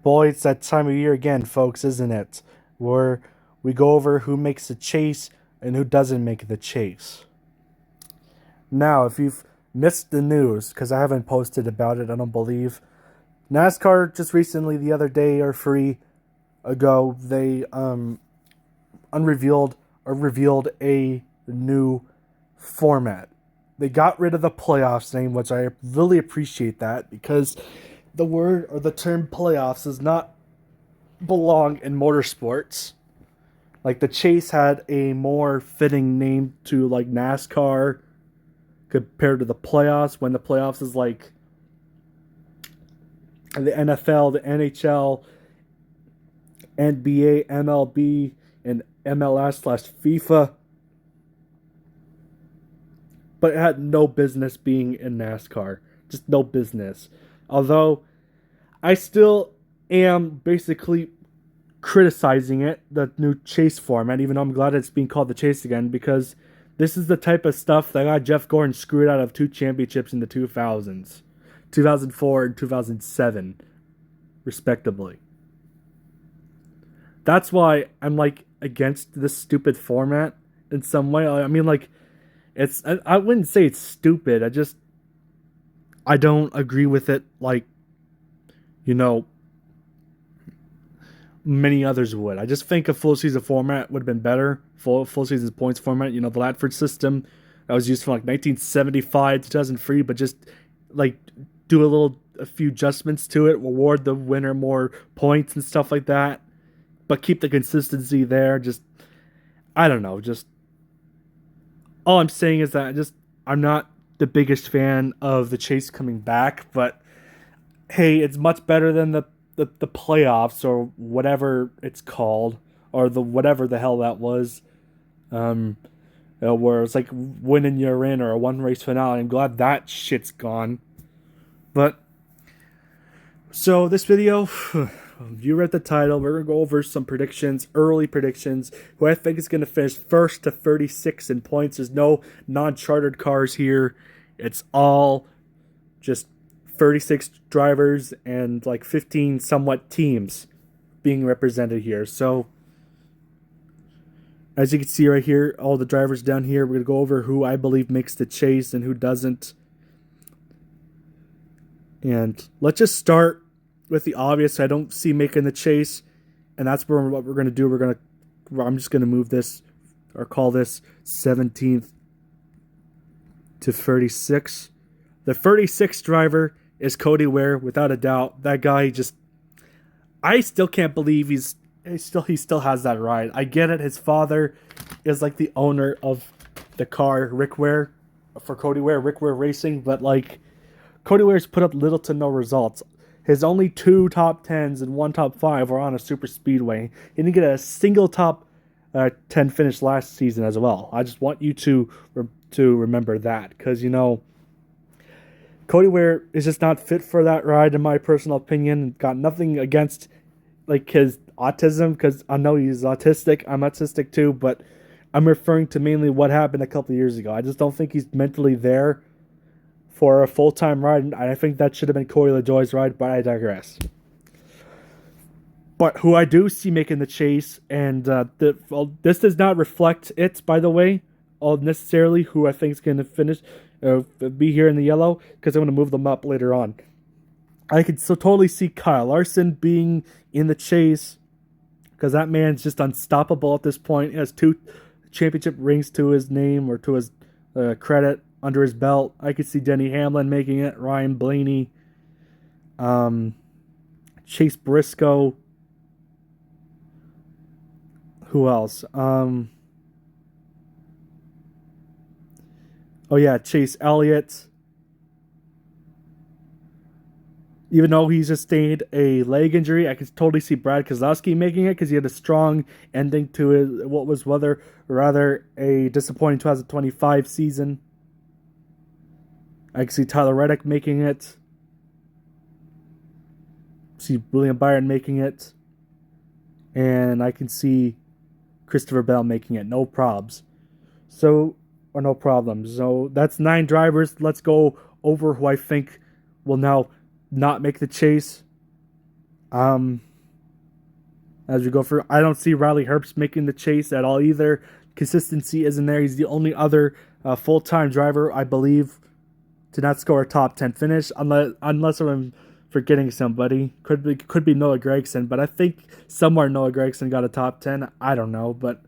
Boy, it's that time of year again, folks, isn't it? Where we go over who makes the chase and who doesn't make the chase. Now, if you've missed the news, because I haven't posted about it, I don't believe, NASCAR just recently, the other day or free ago, they unrevealed or revealed a new format. They got rid of the playoffs name, which I really appreciate that because the word or the term playoffs does not belong in motorsports. Like the Chase had a more fitting name to like NASCAR compared to the playoffs when the playoffs is like the NFL, the NHL, NBA, MLB, and MLS/FIFA. But it had no business being in NASCAR. Just no business. Although I still am basically criticizing it, the new chase format, even though I'm glad it's being called the chase again, because this is the type of stuff that got Jeff Gordon screwed out of 2 championships in the 2000s, 2004 and 2007, respectively. That's why I'm like against this stupid format in some way. I mean, like, I wouldn't say it's stupid. I don't agree with it like, you know, many others would. I just think a full season format would have been better. Full season points format, the Latford system that was used from like 1975 to 2003, but just like do a few adjustments to it, reward the winner more points and stuff like that, but keep the consistency there. Just I don't know. Just all I'm saying is that I'm not the biggest fan of the chase coming back, but hey, it's much better than the playoffs or whatever it's called, or the whatever the hell that was. Um, where it's like winning you're in or a one race finale. I'm glad that shit's gone. But so this video, you read the title. We're gonna go over some predictions, early predictions. Who I think is gonna finish first to 36 in points. There's no non-chartered cars here. It's all just 36 drivers and like 15 somewhat teams being represented here. So as you can see right here, all the drivers down here, we're going to go over who I believe makes the chase and who doesn't. And let's just start with the obvious. I don't see making the chase, and that's what we're going to do. I'm just going to move this or call this 17th to 36. The 36th driver is Cody Ware, without a doubt. That guy I still can't believe he still has that ride. I get it. His father is like the owner of the car, Rick Ware, for Cody Ware, Rick Ware Racing, but like Cody Ware's put up little to no results. His only 2 top 10s and 1 top 5 were on a super speedway. He didn't get a single top 10 finish last season as well. I just want you to remember that, because Cody Ware is just not fit for that ride, in my personal opinion. Got nothing against like his autism, because I know he's autistic. I'm autistic too, but I'm referring to mainly what happened a couple of years ago. I just don't think he's mentally there for a full-time ride, and I think that should have been Corey LaJoie's ride, but I digress. But who I do see making the chase, and this does not reflect it, by the way, all necessarily who I think is going to finish, be here in the yellow, because I'm going to move them up later on. I could so totally see Kyle Larson being in the chase, because that man's just unstoppable at this point. He has 2 championship rings to his name, or to his credit, under his belt. I could see Denny Hamlin making it, Ryan Blaney, Chase Briscoe. Who else? Oh yeah, Chase Elliott. Even though he sustained a leg injury, I could totally see Brad Keselowski making it, because he had a strong ending to his what was rather a disappointing 2025 season. I can see Tyler Reddick making it. See William Byron making it. And I can see Christopher Bell making it. No probs. No problems. So that's 9 drivers. Let's go over who I think will now not make the chase. Um, as we go through, I don't see Riley Herbst making the chase at all either. Consistency isn't there. He's the only other full-time driver, I believe, to not score a top 10 finish, unless I'm forgetting somebody. Could be Noah Gragson, but I think somewhere Noah Gragson got a top 10. I don't know, but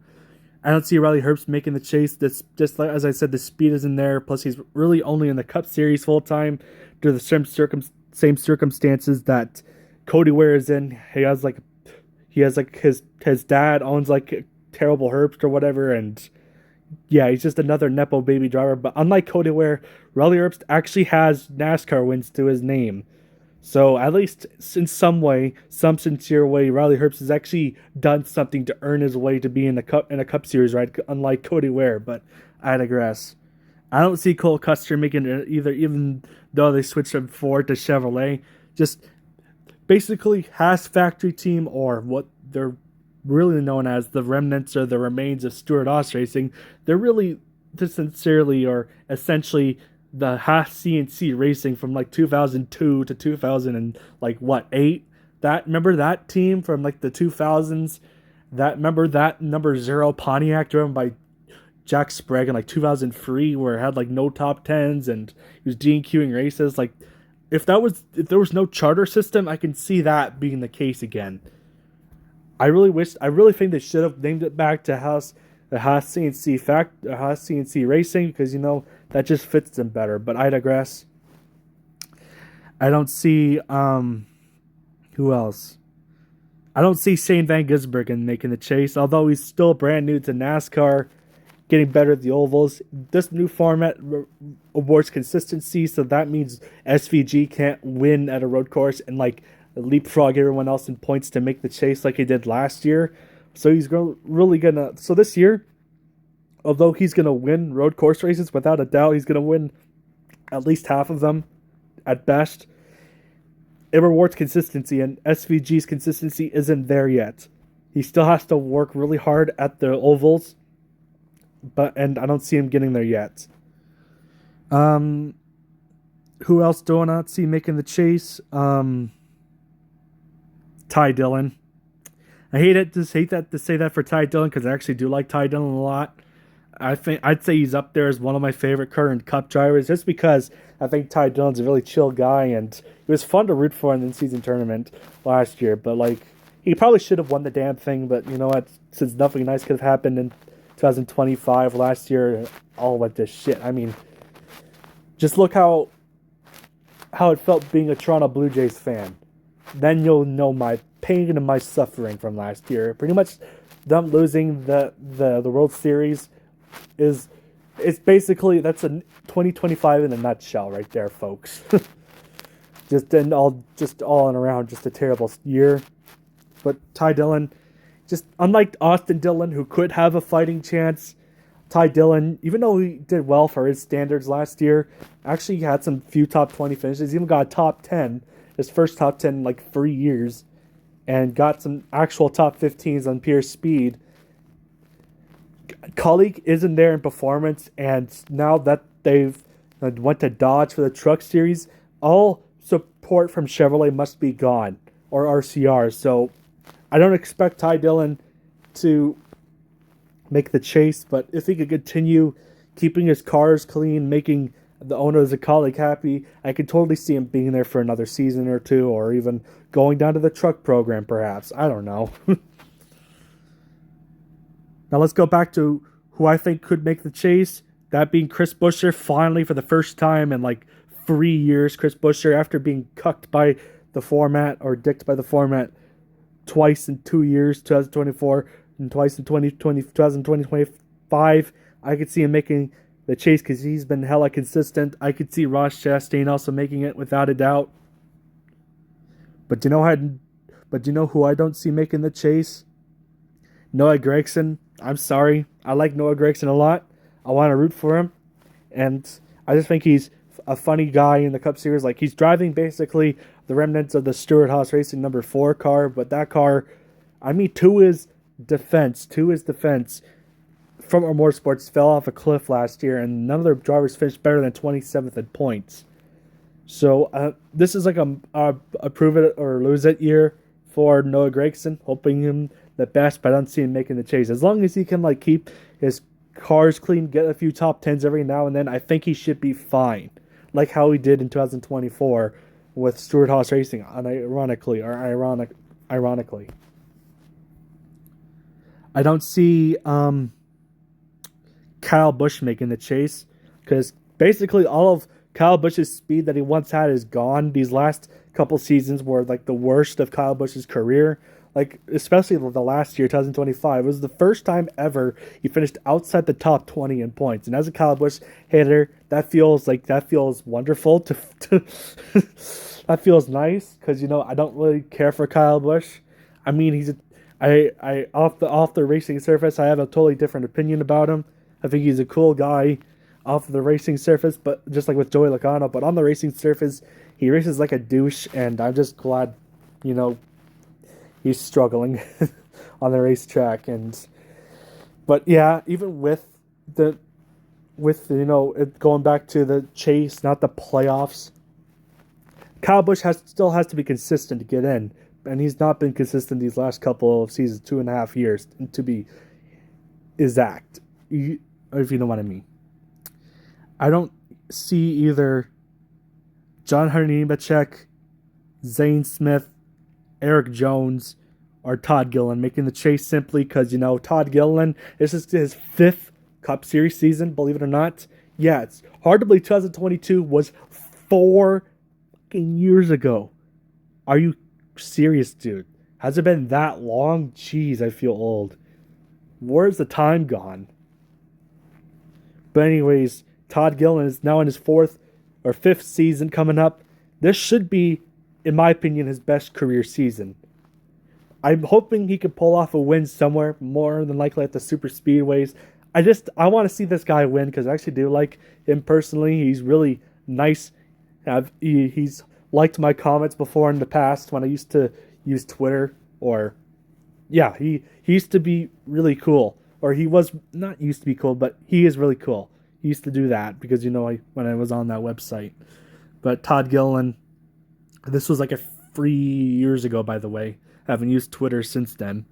I don't see Riley Herbst making the chase. This, just like as I said, the speed isn't there. Plus, he's really only in the Cup Series full time due to the same circumstances that Cody Ware is in. He has like his dad owns like terrible Herbst or whatever, and yeah, he's just another nepo baby driver. But unlike Cody Ware, Riley Herbst actually has NASCAR wins to his name. So at least in some way, some sincere way, Riley Herbst has actually done something to earn his way to be in a Cup Series, right? Unlike Cody Ware, but I digress. I don't see Cole Custer making it either, even though they switched from Ford to Chevrolet. Just basically Haas factory team, or what they're really known as the remnants or the remains of Stewart-Haas Racing. They're really, sincerely or essentially, the Haas CNC Racing from like 2002 to 2000 and like what 8. Remember that team from like the 2000s. Remember that number 0 Pontiac driven by Jack Sprague in like 2003, where it had like no top tens and he was DQing races. Like if there was no charter system, I can see that being the case again. I really think they should have named it back to the Haas CNC Racing, because that just fits them better. But I digress. I don't see who else. I don't see Shane Van Gisbergen making the chase, although he's still brand new to NASCAR, getting better at the ovals. This new format awards consistency, so that means SVG can't win at a road course and like leapfrog everyone else in points to make the chase like he did last year. So he's really gonna. So this year, although he's gonna win road course races without a doubt, he's gonna win at least half of them, at best. It rewards consistency, and SVG's consistency isn't there yet. He still has to work really hard at the ovals, and I don't see him getting there yet. Who else do I not see making the chase? Ty Dillon. I hate to say that for Ty Dillon, because I actually do like Ty Dillon a lot. I'd say he's up there as one of my favorite current Cup drivers, just because I think Ty Dillon's a really chill guy, and it was fun to root for in the in-season tournament last year. But like, he probably should have won the damn thing. But you know what? Since nothing nice could have happened in 2025 last year, all went to shit. I mean, just look how it felt being a Toronto Blue Jays fan. Then you'll know my pain and my suffering from last year. Pretty much them losing the World Series it's basically, that's a 2025 in a nutshell right there, folks. just all in around, just a terrible year. But Ty Dillon, just unlike Austin Dillon, who could have a fighting chance, Ty Dillon, even though he did well for his standards last year, actually had some few top 20 finishes. He even got a top 10, his first top 10 in like 3 years, and got some actual top 15s on pure speed. Colleague isn't there in performance, and now that they've went to Dodge for the Truck Series, all support from Chevrolet must be gone, or RCR. So I don't expect Ty Dillon to make the chase, but if he could continue keeping his cars clean, making the owners of Colleague happy, I could totally see him being there for another season or two, or even going down to the truck program, perhaps. I don't know. Now let's go back to who I think could make the chase. That being Chris Buescher, finally for the first time in like 3 years. Chris Buescher, after being cucked by the format, or dicked by the format twice in 2 years, 2024 and twice in 2025, I could see him making the chase because he's been hella consistent. I could see Ross Chastain also making it without a doubt. But you know who I don't see making the chase? Noah Gragson. I'm sorry. I like Noah Gragson a lot. I want to root for him. And I just think he's a funny guy in the Cup Series. Like, he's driving basically the remnants of the Stewart-Haas Racing number 4 car. But that car, I mean, to his defense, from our Motorsports fell off a cliff last year, and none of their drivers finished better than 27th in points. So this is like a prove it or lose it year for Noah Gragson, hoping him the best, but I don't see him making the chase. As long as he can like keep his cars clean, get a few top tens every now and then, I think he should be fine. Like how he did in 2024 with Stewart Haas Racing, ironically. I don't see Kyle Busch making the chase because basically all of Kyle Busch's speed that he once had is gone. These last couple seasons were like the worst of Kyle Busch's career. Like, especially the last year, 2025, it was the first time ever he finished outside the top 20 in points. And as a Kyle Busch hater, that feels wonderful. That feels nice because I don't really care for Kyle Busch. I mean, off the racing surface, I have a totally different opinion about him. I think he's a cool guy off the racing surface, but just like with Joey Logano. But on the racing surface, he races like a douche, and I'm just glad, he's struggling on the racetrack. But yeah, even with it going back to the chase, not the playoffs, Kyle Busch still has to be consistent to get in, and he's not been consistent these last couple of seasons, 2.5 years, to be exact, if you know what I mean. I don't see either John Hunter Nemechek, Zane Smith, Eric Jones, or Todd Gilliland making the chase simply because, Todd Gilliland, this is his 5th Cup Series season, believe it or not. Yeah, it's hard to believe 2022 was 4 fucking years ago. Are you serious, dude? Has it been that long? Jeez, I feel old. Where's the time gone? But anyways, Todd Gilliland is now in his 4th or 5th season coming up. This should be, in my opinion, his best career season. I'm hoping he can pull off a win somewhere, more than likely at the super speedways. I want to see this guy win because I actually do like him personally. He's really nice. He's liked my comments before in the past when I used to use Twitter. He used to be really cool. Or he was not used to be cool, but he is really cool. He used to do that because, when I was on that website. But Todd Gilliland, this was like 3 years ago, by the way. I haven't used Twitter since then.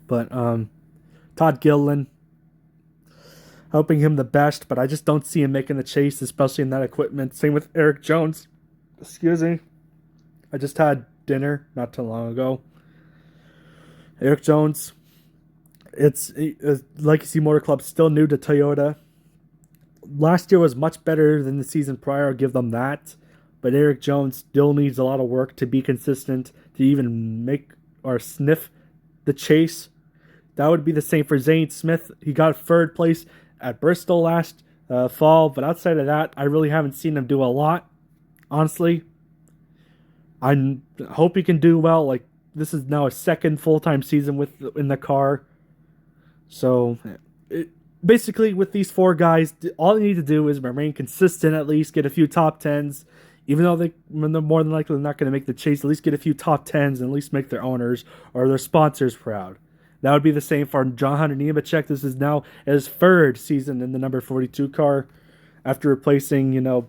But Todd Gilliland, hoping him the best, but I just don't see him making the chase, especially in that equipment. Same with Eric Jones. Excuse me. I just had dinner not too long ago. Eric Jones, it's Legacy Motor Club, still new to Toyota. Last year was much better than the season prior, I'll give them that. But Eric Jones still needs a lot of work to be consistent, to even make or sniff the chase. That would be the same for Zane Smith. He got 3rd place at Bristol last fall, but outside of that, I really haven't seen him do a lot, honestly. I hope he can do well. Like, this is now a 2nd full-time season in the car. So, basically, with these 4 guys, all they need to do is remain consistent, at least get a few top 10s. Even though they're more than likely not going to make the chase, at least get a few top 10s and at least make their owners or their sponsors proud. That would be the same for John Hunter Nemechek. This is now his 3rd season in the number 42 car after replacing, Noah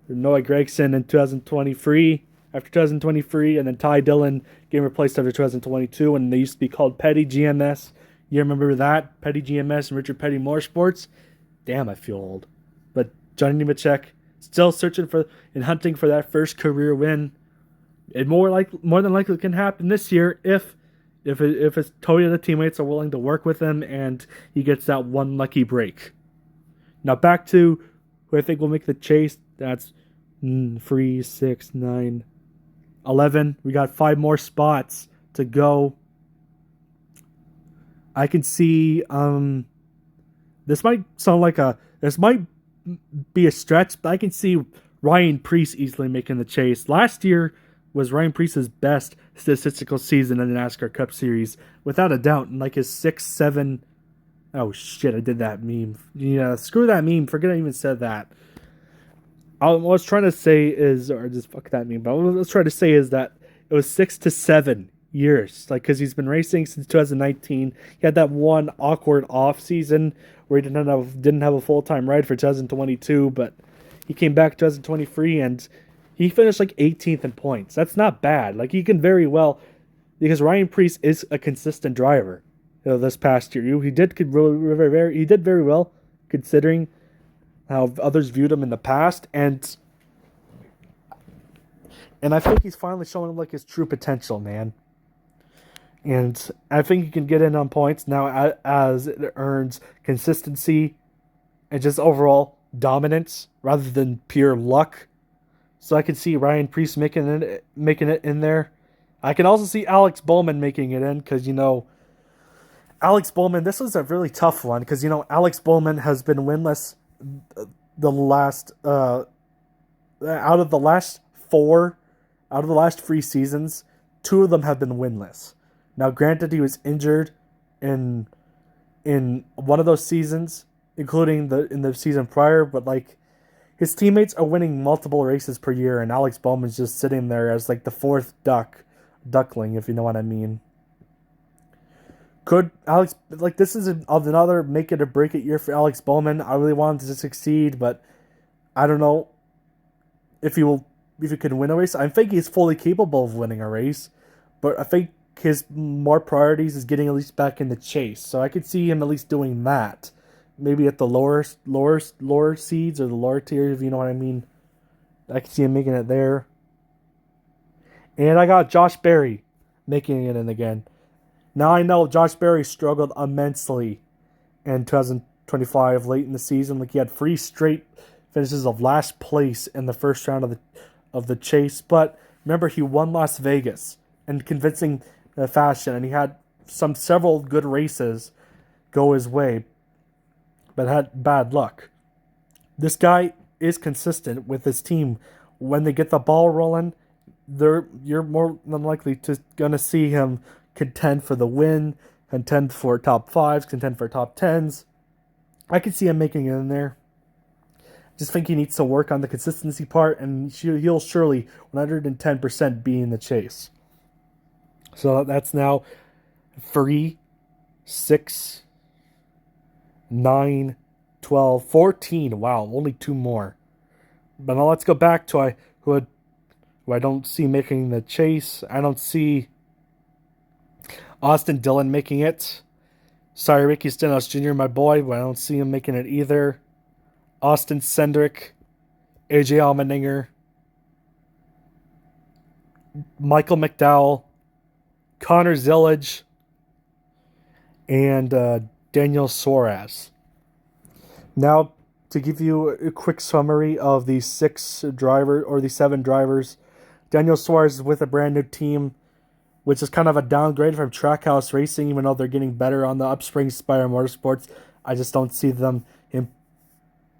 Gragson in 2023. After 2023, and then Ty Dillon getting replaced after 2022, and they used to be called Petty GMS. You remember that? Petty GMS and Richard Petty Motorsports? Damn, I feel old. But Johnny Nemechek still searching for and hunting for that first career win. It more than likely can happen this year if his Toyota teammates are willing to work with him and he gets that one lucky break. Now back to who I think will make the chase. That's 3, 6, 9, 11. We got 5 more spots to go. I can see this might be a stretch, but I can see Ryan Preece easily making the chase. Last year was Ryan Preece's best statistical season in the NASCAR Cup Series, without a doubt. And like his 6, 7... Oh shit, I did that meme. Yeah, screw that meme. Forget I even said that. What I was trying to say is, or just fuck that meme, but what I was trying to say is that it was 6 to 7 years. Like, because he's been racing since 2019. He had that one awkward off season where he didn't have a full-time ride for 2022, but he came back 2023 and he finished like 18th in points. That's not bad. Like, he can very well because Ryan Preece is a consistent driver. This past year, he did he did very well considering how others viewed him in the past, and I think he's finally showing like his true potential, man. And I think he can get in on points now as it earns consistency and just overall dominance rather than pure luck. So I can see Ryan Preece making it in there. I can also see Alex Bowman making it in because Alex Bowman. This was a really tough one because Alex Bowman has been winless the last out of the last four out of the last 3 seasons. 2 of them have been winless. Now, granted, he was injured in one of those seasons, including in the season prior, but like his teammates are winning multiple races per year, and Alex Bowman's just sitting there as like the fourth duckling, if you know what I mean. Could Alex this is another make it or break it year for Alex Bowman? I really want him to succeed, but I don't know if he can win a race. I think he's fully capable of winning a race, but I think his more priorities is getting at least back in the chase. So I could see him at least doing that. Maybe at the lower seeds or the lower tiers, if you know what I mean. I could see him making it there. And I got Josh Berry making it in again. Now I know Josh Berry struggled immensely in 2025 late in the season. Like he had 3 straight finishes of last place in the first round of the chase. But remember, he won Las Vegas in convincing fashion, and he had several good races go his way, but had bad luck. This guy is consistent with his team. When they get the ball rolling, you're more than likely to gonna see him contend for the win, contend for top 5s, contend for top 10s. I could see him making it in there. Just think he needs to work on the consistency part, and he'll surely 110% be in the chase. So that's now 3, 6, 9, 12, 14. Wow, only 2 more. But now let's go back to who I don't see making the chase. I don't see Austin Dillon making it. Sorry, Ricky Stenhouse Jr., my boy, but I don't see him making it either. Austin Cindric, AJ Allmendinger, Michael McDowell, Connor Zillage, and Daniel Suarez. Now, to give you a quick summary of the 7 drivers, Daniel Suarez is with a brand new team, which is kind of a downgrade from Trackhouse Racing, even though they're getting better on the upspring Spire Motorsports. I just don't see him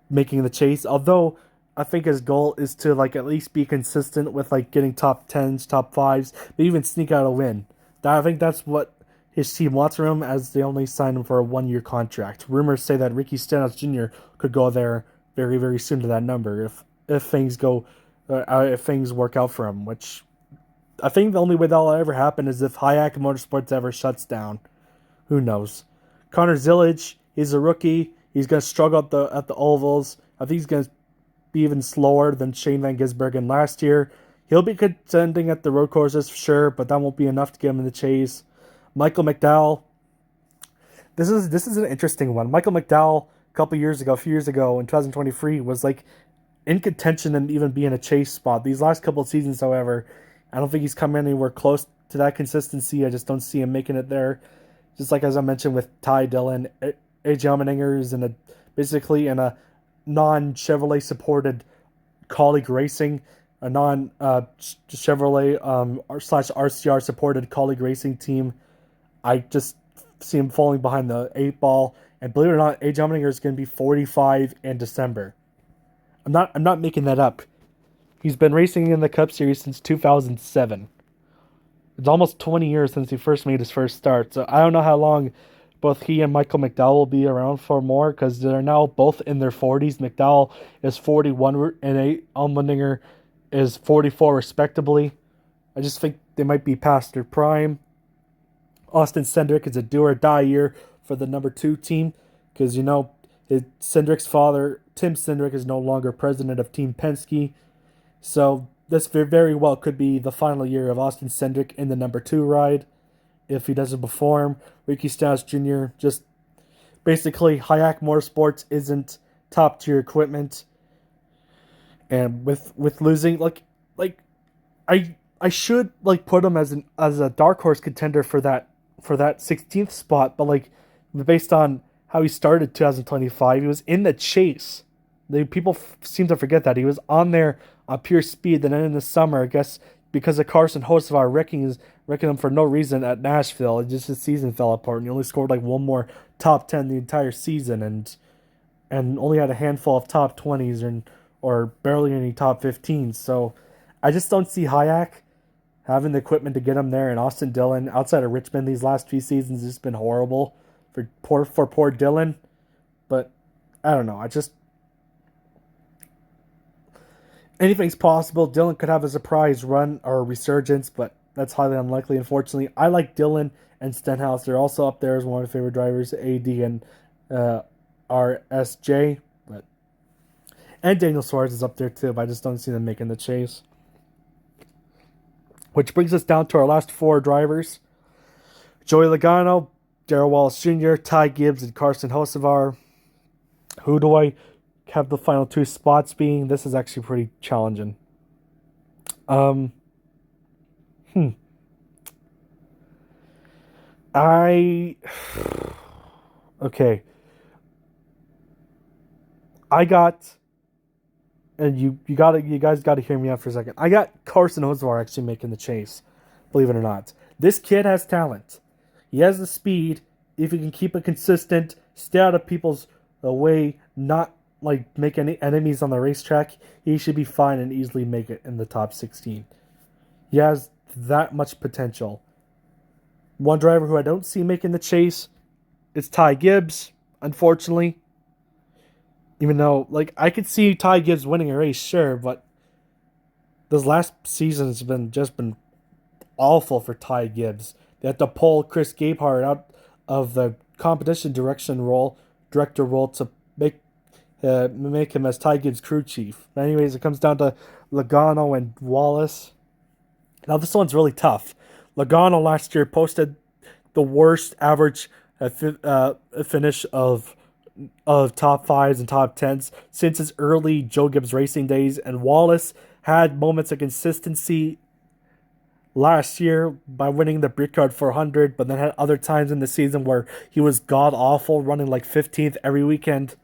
making the chase. Although I think his goal is to at least be consistent with getting top 10s, top 5s, but even sneak out a win. I think that's what his team wants from him, as they only signed him for a 1-year contract. Rumors say that Ricky Stenhouse Jr. could go there very, very soon to that number if things work out for him. Which I think the only way that'll ever happen is if Hayek Motorsports ever shuts down. Who knows? Connor Zillage, he's a rookie. He's gonna struggle at the ovals. I think he's gonna be even slower than Shane Van Gisbergen last year. He'll be contending at the road courses for sure, but that won't be enough to get him in the chase. Michael McDowell. This is an interesting one. Michael McDowell, a few years ago in 2023, was in contention and even be in a chase spot. These last couple of seasons, however, I don't think he's come anywhere close to that consistency. I just don't see him making it there. Just like as I mentioned with Ty Dillon, AJ Allmendinger is basically in a non-Chevrolet supported colleague racing, a non-Chevrolet / RCR supported colleague racing team. I just see him falling behind the 8 ball. And believe it or not, AJ Allmendinger is going to be 45 in December. I'm not making that up. He's been racing in the Cup Series since 2007. It's almost 20 years since he first made his first start. So I don't know how long both he and Michael McDowell will be around for more, because they're now both in their 40s. McDowell is 41 and Allmendinger is 44 respectively. I just think they might be past their prime. Austin Cindric is a do-or-die year for the number 2 team, because Cindric's father, Tim Cindric, is no longer president of Team Penske. So this very well could be the final year of Austin Cindric in the number 2 ride. If he doesn't perform, Ricky Stenhouse Jr. just basically Hayek Motorsports isn't top tier equipment, and with losing I should like put him as a dark horse contender for that 16th spot, but like based on how he started 2025, he was in the chase. People seem to forget that he was on there on pure speed. Then in the summer, I guess because of Carson Hocevar wrecking him for no reason at Nashville, just his season fell apart, and he only scored like one more top 10 the entire season, and only had a handful of top 20s or barely any top 15s. So I just don't see Hayek having the equipment to get him there. And Austin Dillon, outside of Richmond, these last few seasons has just been horrible for poor Dillon. But I don't know. Anything's possible. Dillon could have a surprise run or a resurgence, but that's highly unlikely, unfortunately. I like Dillon and Stenhouse. They're also up there as one of my favorite drivers, AD and RSJ. And Daniel Suarez is up there too, but I just don't see them making the chase. Which brings us down to our last 4 drivers. Joey Logano, Darrell Wallace Jr., Ty Gibbs, and Carson Hocevar. Who do I have the final 2 spots being? This is actually pretty challenging. Okay. I got, and you guys gotta hear me out for a second. I got Carson Hocevar actually making the chase, believe it or not. This kid has talent. He has the speed. If he can keep it consistent, stay out of people's way, not like make any enemies on the racetrack, he should be fine and easily make it in the top 16. He has that much potential. One driver who I don't see making the chase is Ty Gibbs, unfortunately. Even though, like, I could see Ty Gibbs winning a race, sure, but this last season has been awful for Ty Gibbs. They had to pull Chris Gabehart out of the competition director role to make him as Ty Gibbs' crew chief. But anyways, it comes down to Logano and Wallace. Now this one's really tough. Logano last year posted the worst average finish of top 5s and top 10s since his early Joe Gibbs Racing days, and Wallace had moments of consistency last year by winning the Brickyard 400, but then had other times in the season where he was god awful, running like 15th every weekend.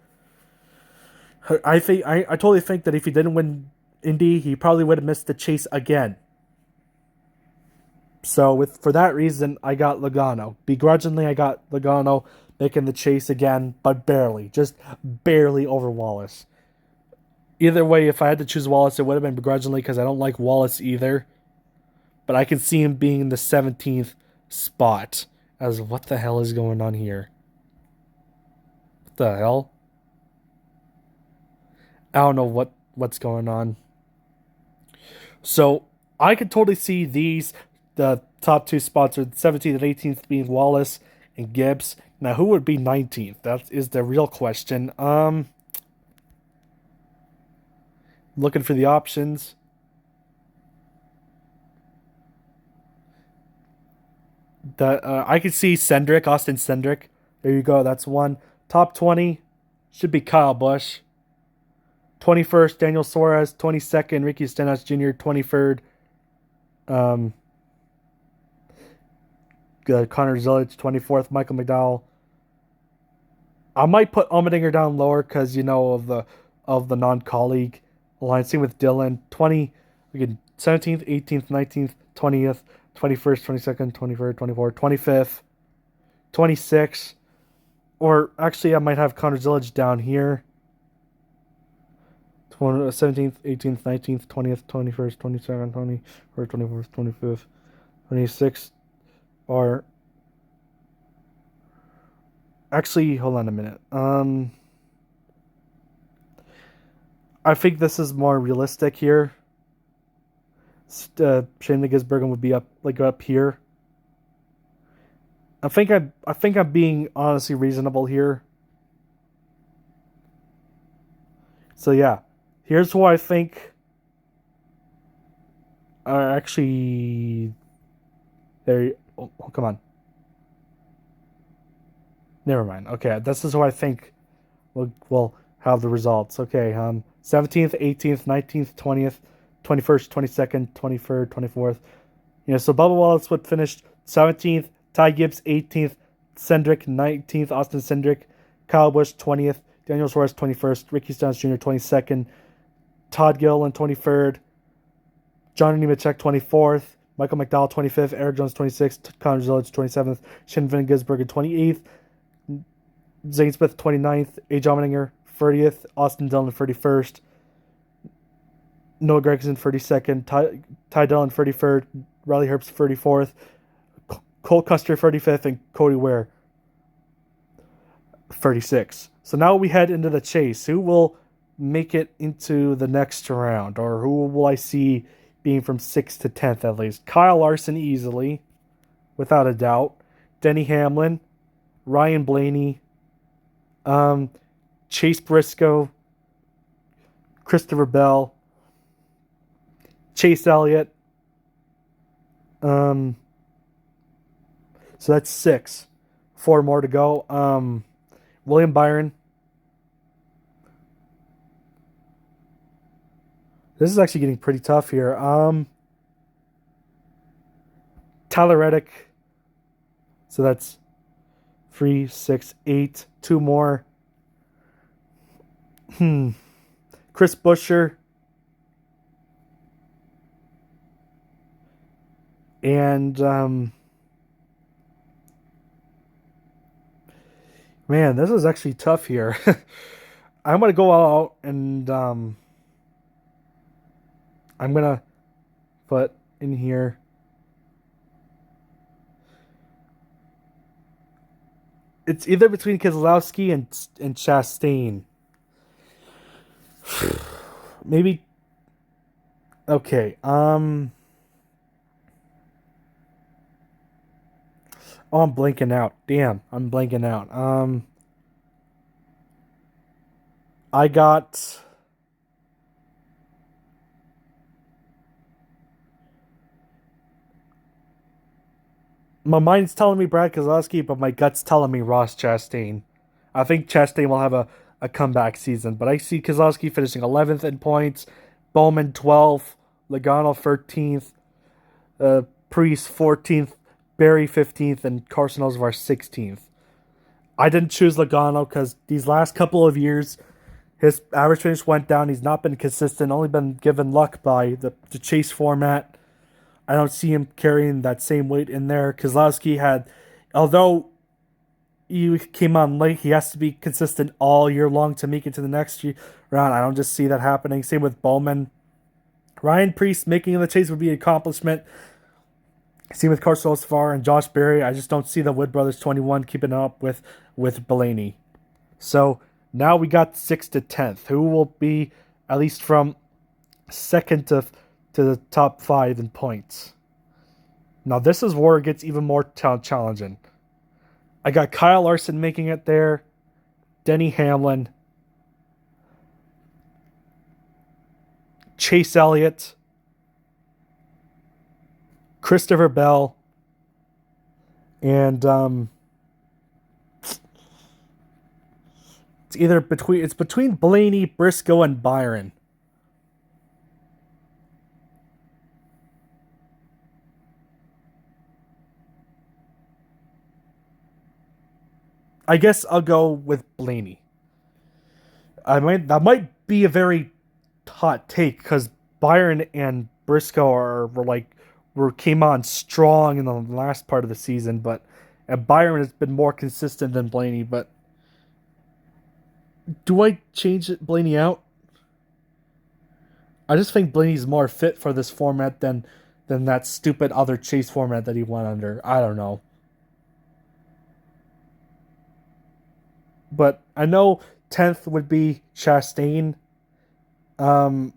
I totally think that if he didn't win Indy, he probably would have missed the chase again. So for that reason, I got Logano. Begrudgingly, I got Logano making the chase again, but barely, just barely over Wallace. Either way, if I had to choose Wallace, it would have been begrudgingly because I don't like Wallace either. But I can see him being in the 17th spot. As what the hell is going on here? What the hell? I don't know what's going on. So I could totally see the top 2 spots are 17th and 18th being Wallace and Gibbs. Now who would be 19th? That is the real question. Looking for the options. I could see Austin Cindric. There you go. That's one. Top 20 should be Kyle Busch. 21st, Daniel Suarez. 22nd, Ricky Stenhouse Jr. 23rd, Connor Zilic. 24th, Michael McDowell. I might put Allmendinger down lower because of the non-colleague alliance. Same with Dillon. 17th, 18th, 19th, 20th, 21st, 22nd, 23rd, 24th, 25th, 26th. Or actually, I might have Connor Zilic down here. 17th, 18th, 19th, 20th, 21st, 22nd, 23rd, 24th, 25th, 26th. Or actually, hold on a minute. I think this is more realistic here. Shane Gisbergen would be up here. I think I'm being honestly reasonable here. So yeah, here's who I think are actually there. Oh, come on. Never mind. Okay, this is what I think we'll have the results. Okay, 17th, 18th, 19th, 20th, 21st, 22nd, 23rd, 24th. So Bubba Wallace would finish 17th, Ty Gibbs 18th, Cindric 19th, Austin Cindric, Kyle Busch 20th, Daniel Suarez 21st, Ricky Stenhouse Jr. 22nd, Todd Gilliland 23rd, Johnny Nemechek 24th, Michael McDowell 25th, Eric Jones 26th, Connor Zillage 27th, Shin Van Gisbergen 28th, Zane Smith 29th, A. Allmendinger 30th, Austin Dillon 31st, Noah Gragson 32nd, Ty Dillon 31st, Riley Herbst 34th, Cole Custer 35th, and Cody Ware 36th. So now we head into the chase. Who will make it into the next round, or who will I see being from 6th to 10th at least? Kyle Larson easily, without a doubt. Denny Hamlin, Ryan Blaney, Chase Briscoe, Christopher Bell, Chase Elliott. So that's 6. 4 more to go. William Byron. This is actually getting pretty tough here. Tyler Reddick. So that's 3, 6, 8. 2 more. Chris Buescher. And man, this is actually tough here. I'm gonna go out and I'm gonna put in here. It's either between Keselowski and Chastain. Maybe. Okay. Oh, I'm blanking out. Damn, I'm blanking out. I got. My mind's telling me Brad Keselowski, but my gut's telling me Ross Chastain. I think Chastain will have a comeback season, but I see Keselowski finishing 11th in points, Bowman 12th, Logano 13th, Priest 14th, Barry 15th, and Carson Osvar 16th. I didn't choose Logano because these last couple of years, his average finish went down. He's not been consistent, only been given luck by the chase format. I don't see him carrying that same weight in there. Keselowski had, although he came on late, he has to be consistent all year long to make it to the next round. I don't just see that happening. Same with Bowman. Ryan Preece making the chase would be an accomplishment. Same with Carson Osvar and Josh Berry. I just don't see the Wood Brothers 21 keeping up with Blaney. So now we got 6th to 10th. Who will be at least from 2nd to the top 5 in points? Now this is where it gets even more challenging. I got Kyle Larson making it there, Denny Hamlin, Chase Elliott, Christopher Bell, and it's between Blaney, Briscoe, and Byron. I guess I'll go with Blaney. That might be a very hot take because Byron and Briscoe came on strong in the last part of the season, but Byron has been more consistent than Blaney. But do I change Blaney out? I just think Blaney's more fit for this format than that stupid other chase format that he went under. I don't know. But I know 10th would be Chastain. 9th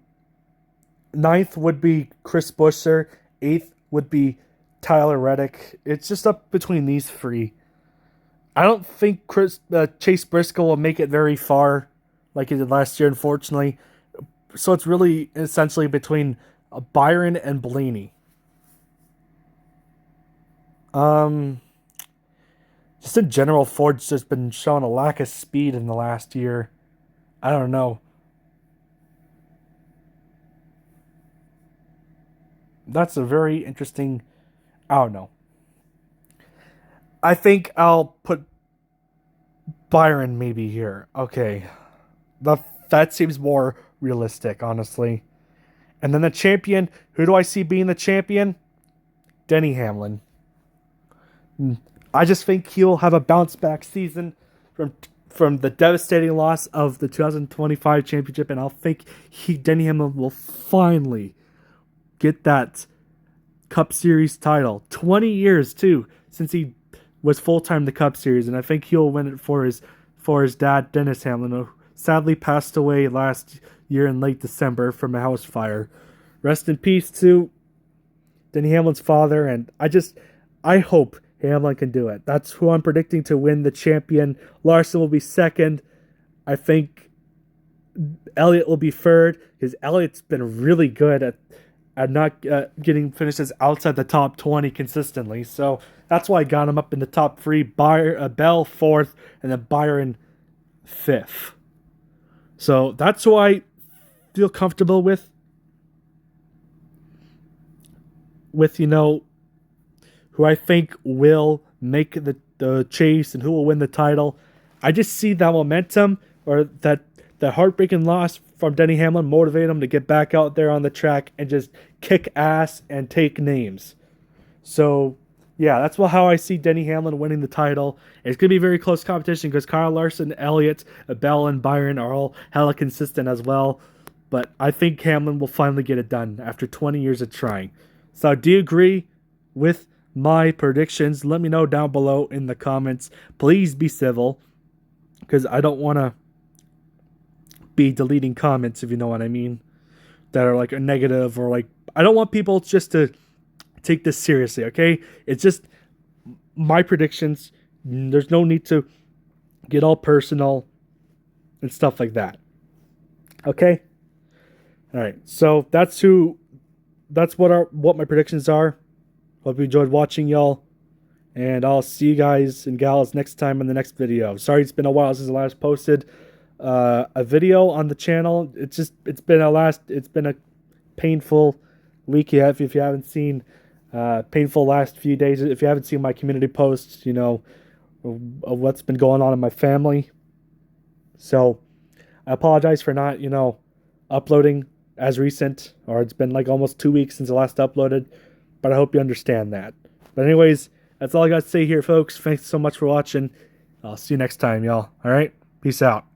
would be Chris Buescher. 8th would be Tyler Reddick. It's just up between these 3. I don't think Chase Briscoe will make it very far like he did last year, unfortunately. So it's really essentially between Byron and Blaney. Um, just in general, Ford's just been showing a lack of speed in the last year. I don't know. That's a very interesting. I don't know. I think I'll put Byron maybe here. Okay, that seems more realistic, honestly. And then the champion. Who do I see being the champion? Denny Hamlin. I just think he'll have a bounce back season from the devastating loss of the 2025 championship, and I'll think Denny Hamlin will finally get that Cup Series title. 20 years too since he was full time the Cup Series, and I think he'll win it for his dad Dennis Hamlin, who sadly passed away last year in late December from a house fire. Rest in peace to Denny Hamlin's father, and I hope Hamlin can do it. That's who I'm predicting to win the champion. Larson will be second. I think Elliott will be third because Elliott's been really good at not getting finishes outside the top 20 consistently. So that's why I got him up in the top three. Bell fourth, and then Byron fifth. So that's who I feel comfortable with. Who I think will make the chase and who will win the title. I just see that momentum or that the heartbreaking loss from Denny Hamlin motivate him to get back out there on the track and just kick ass and take names. So, yeah, that's how I see Denny Hamlin winning the title. It's going to be very close competition because Kyle Larson, Elliott, Bell, and Byron are all hella consistent as well. But I think Hamlin will finally get it done after 20 years of trying. So, do you agree with my predictions? Let me know down below in the comments. Please be civil because I don't want to be deleting comments, if you know what I mean, that are like a negative or like I don't want people just to take this seriously, okay? It's just my predictions. There's no need to get all personal and stuff like that. Okay? All right. So that's what my predictions are. Hope you enjoyed watching, y'all. And I'll see you guys and gals next time in the next video. Sorry it's been a while since I last posted a video on the channel. It's been a painful week if you haven't seen painful last few days. If you haven't seen my community posts, of what's been going on in my family. So I apologize for not, uploading as recent, or it's been like almost 2 weeks since I last uploaded, but I hope you understand that. But anyways, that's all I got to say here, folks. Thanks so much for watching. I'll see you next time, y'all. All right? Peace out.